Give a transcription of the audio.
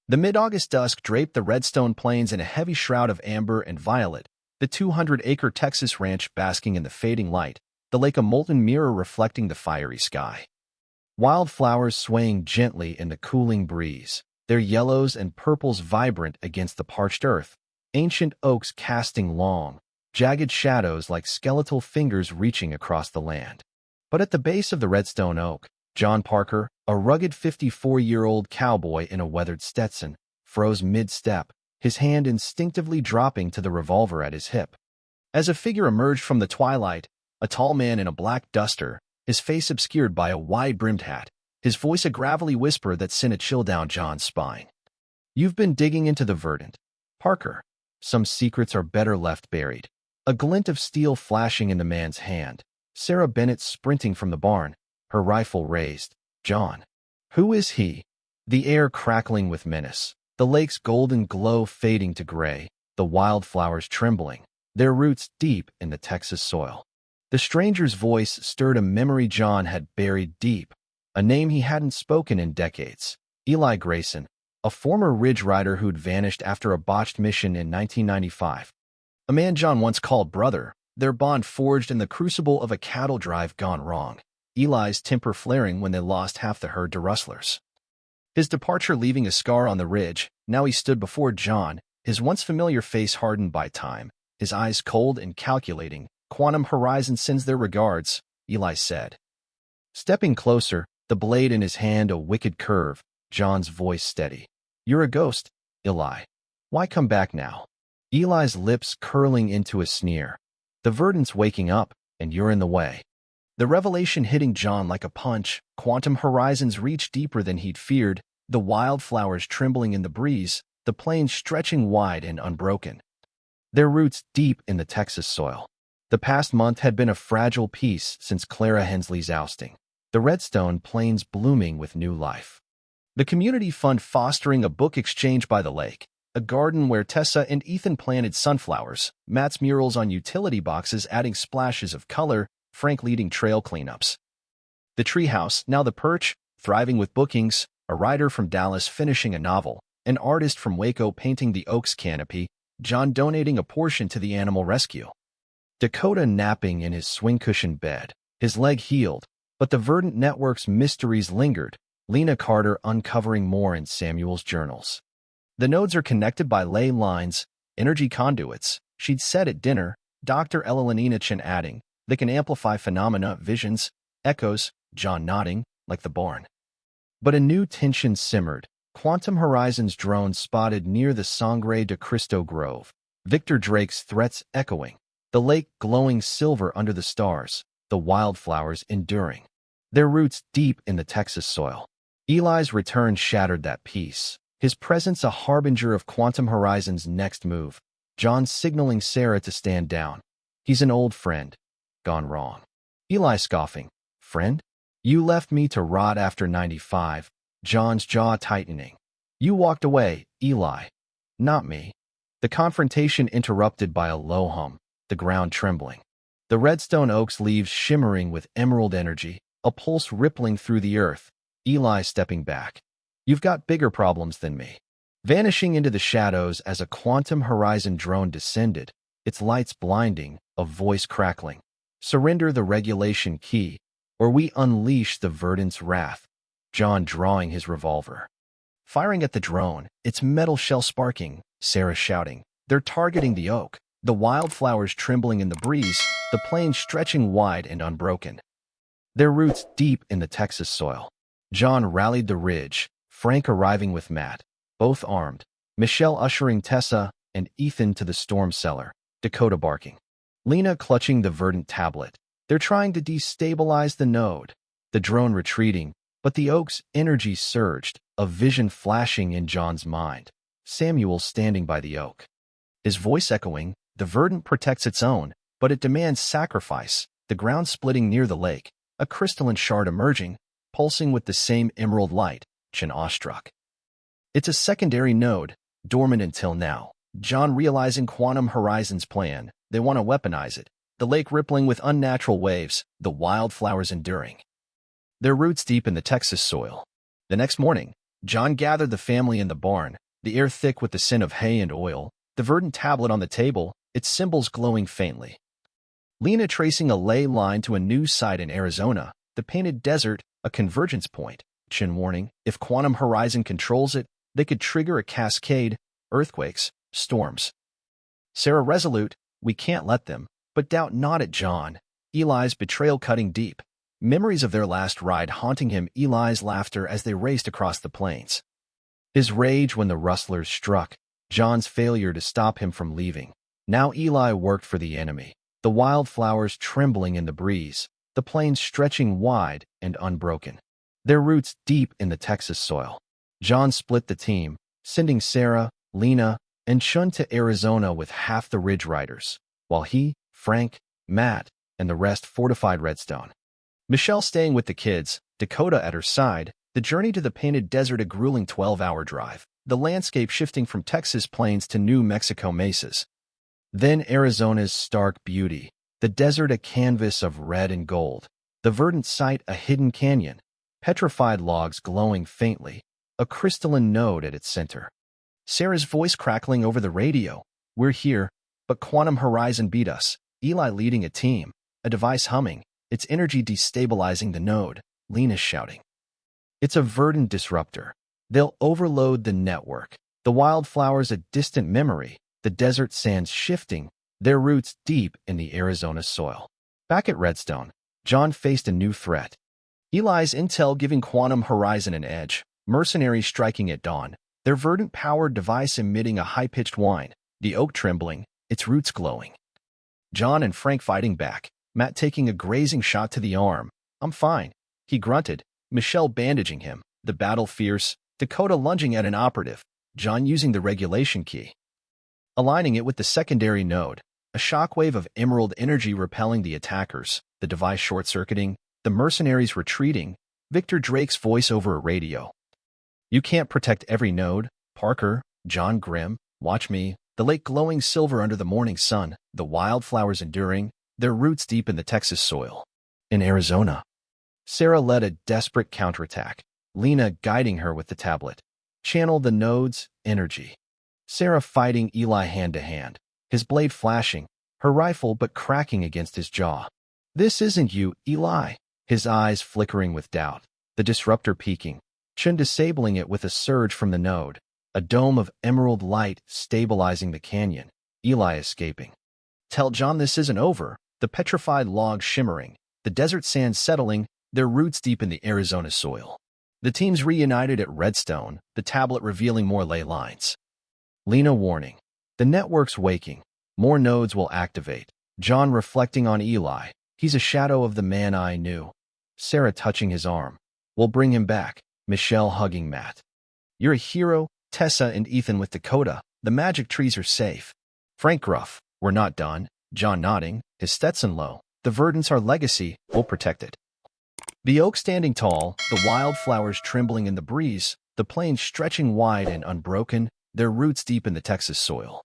The mid-August dusk draped the Redstone Plains in a heavy shroud of amber and violet, the 200-acre Texas ranch basking in the fading light, the lake a molten mirror reflecting the fiery sky. Wildflowers swaying gently in the cooling breeze, their yellows and purples vibrant against the parched earth, ancient oaks casting long, jagged shadows like skeletal fingers reaching across the land. But at the base of the Redstone Oak, John Parker, a rugged 54-year-old cowboy in a weathered Stetson, froze mid-step, his hand instinctively dropping to the revolver at his hip. As a figure emerged from the twilight, a tall man in a black duster, his face obscured by a wide-brimmed hat, his voice a gravelly whisper that sent a chill down John's spine. "You've been digging into the Verdant, Parker. Some secrets are better left buried." A glint of steel flashing in the man's hand, Sarah Bennett sprinting from the barn, her rifle raised. "John. Who is he?" The air crackling with menace, the lake's golden glow fading to gray, the wildflowers trembling, their roots deep in the Texas soil. The stranger's voice stirred a memory John had buried deep, a name he hadn't spoken in decades. Eli Grayson, a former Ridge Rider who'd vanished after a botched mission in 1995. A man John once called brother, their bond forged in the crucible of a cattle drive gone wrong, Eli's temper flaring when they lost half the herd to rustlers. His departure leaving a scar on the ridge, now he stood before John, his once familiar face hardened by time, his eyes cold and calculating. "Quantum Horizon sends their regards," Eli said. Stepping closer, the blade in his hand a wicked curve, John's voice steady. "You're a ghost, Eli. Why come back now?" Eli's lips curling into a sneer. "The Verdant's waking up, and you're in the way." The revelation hitting John like a punch, Quantum Horizons reached deeper than he'd feared, the wildflowers trembling in the breeze, the plains stretching wide and unbroken. Their roots deep in the Texas soil. The past month had been a fragile peace since Clara Hensley's ousting, the Redstone Plains blooming with new life. The community fund fostering a book exchange by the lake, a garden where Tessa and Ethan planted sunflowers, Matt's murals on utility boxes adding splashes of color, Frank leading trail cleanups. The treehouse, now the perch, thriving with bookings, a writer from Dallas finishing a novel, an artist from Waco painting the oak's canopy, John donating a portion to the animal rescue. Dakota napping in his swing-cushioned bed, his leg healed, but the Verdant Network's mysteries lingered, Lena Carter uncovering more in Samuel's journals. The nodes are connected by ley lines, energy conduits, she'd said at dinner, Dr. Elaninachin adding, they can amplify phenomena, visions, echoes, John nodding, like the barn. But a new tension simmered, Quantum Horizons drones spotted near the Sangre de Cristo Grove, Victor Drake's threats echoing, the lake glowing silver under the stars, the wildflowers enduring, their roots deep in the Texas soil. Eli's return shattered that peace, his presence a harbinger of Quantum Horizons' next move, John signaling Sarah to stand down. "He's an old friend. Gone wrong." Eli scoffing. "Friend? You left me to rot after 95, John's jaw tightening. "You walked away, Eli. Not me." The confrontation interrupted by a low hum, the ground trembling. The Redstone Oak's leaves shimmering with emerald energy, a pulse rippling through the earth, Eli stepping back. "You've got bigger problems than me." Vanishing into the shadows as a Quantum Horizon drone descended, its lights blinding, a voice crackling. "Surrender the regulation key, or we unleash the Verdant's wrath." John drawing his revolver. Firing at the drone, its metal shell sparking, Sarah shouting. They're targeting the oak, the wildflowers trembling in the breeze, the plains stretching wide and unbroken. Their roots deep in the Texas soil. John rallied the ridge, Frank arriving with Matt, both armed, Michelle ushering Tessa and Ethan to the storm cellar, Dakota barking. Lena clutching the Verdant tablet. They're trying to destabilize the node. The drone retreating, but the oak's energy surged, a vision flashing in John's mind. Samuel standing by the oak. His voice echoing, the Verdant protects its own, but it demands sacrifice, the ground splitting near the lake, a crystalline shard emerging, pulsing with the same emerald light, Chin awestruck. It's a secondary node, dormant until now. John realizing Quantum Horizons' plan, they want to weaponize it, the lake rippling with unnatural waves, the wildflowers enduring. Their roots deep in the Texas soil. The next morning, John gathered the family in the barn, the air thick with the scent of hay and oil, the verdant tablet on the table, its symbols glowing faintly. Lena tracing a ley line to a new site in Arizona, the painted desert, a convergence point. Chin warning, if Quantum Horizon controls it, they could trigger a cascade, earthquakes, storms. Sarah resolute, we can't let them, but doubt not at John. Eli's betrayal cutting deep. Memories of their last ride haunting him, Eli's laughter as they raced across the plains. His rage when the rustlers struck, John's failure to stop him from leaving. Now Eli worked for the enemy, the wildflowers trembling in the breeze, the plains stretching wide and unbroken, their roots deep in the Texas soil. John split the team, sending Sarah, Lena, and Chun to Arizona with half the Ridge Riders, while he, Frank, Matt, and the rest fortified Redstone. Michelle staying with the kids, Dakota at her side, the journey to the Painted Desert a grueling 12-hour drive, the landscape shifting from Texas plains to New Mexico mesas. Then Arizona's stark beauty, the desert a canvas of red and gold, the verdant site a hidden canyon, petrified logs glowing faintly, a crystalline node at its center. Sarah's voice crackling over the radio, we're here, but Quantum Horizon beat us. Eli leading a team, a device humming, its energy destabilizing the node, Lena's shouting. It's a verdant disruptor. They'll overload the network. The wildflowers a distant memory, the desert sands shifting, their roots deep in the Arizona soil. Back at Redstone, John faced a new threat. Eli's intel giving Quantum Horizon an edge, mercenaries striking at dawn, their verdant-powered device emitting a high-pitched whine, the oak trembling, its roots glowing. John and Frank fighting back, Matt taking a grazing shot to the arm. I'm fine, he grunted, Michelle bandaging him, the battle fierce, Dakota lunging at an operative, John using the regulation key. Aligning it with the secondary node, a shockwave of emerald energy repelling the attackers, the device short-circuiting, the mercenaries retreating, Victor Drake's voice over a radio. You can't protect every node, Parker, John Grimm, watch me, the lake glowing silver under the morning sun, the wildflowers enduring, their roots deep in the Texas soil. In Arizona, Sarah led a desperate counterattack, Lena guiding her with the tablet. Channel the node's energy. Sarah fighting Eli hand-to-hand, his blade flashing, her rifle but cracking against his jaw. This isn't you, Eli, his eyes flickering with doubt, the disruptor peaking, Chun disabling it with a surge from the node, a dome of emerald light stabilizing the canyon, Eli escaping. Tell John this isn't over, the petrified logs shimmering, the desert sands settling, their roots deep in the Arizona soil. The teams reunited at Redstone, the tablet revealing more ley lines. Lena warning. The network's waking. More nodes will activate. John reflecting on Eli. He's a shadow of the man I knew. Sarah touching his arm. We'll bring him back. Michelle hugging Matt. You're a hero. Tessa and Ethan with Dakota. The magic trees are safe. Frank gruff. We're not done. John nodding, his Stetson low. The verdant's our legacy. We'll protect it. The oak standing tall, the wildflowers trembling in the breeze, the plains stretching wide and unbroken, their roots deep in the Texas soil.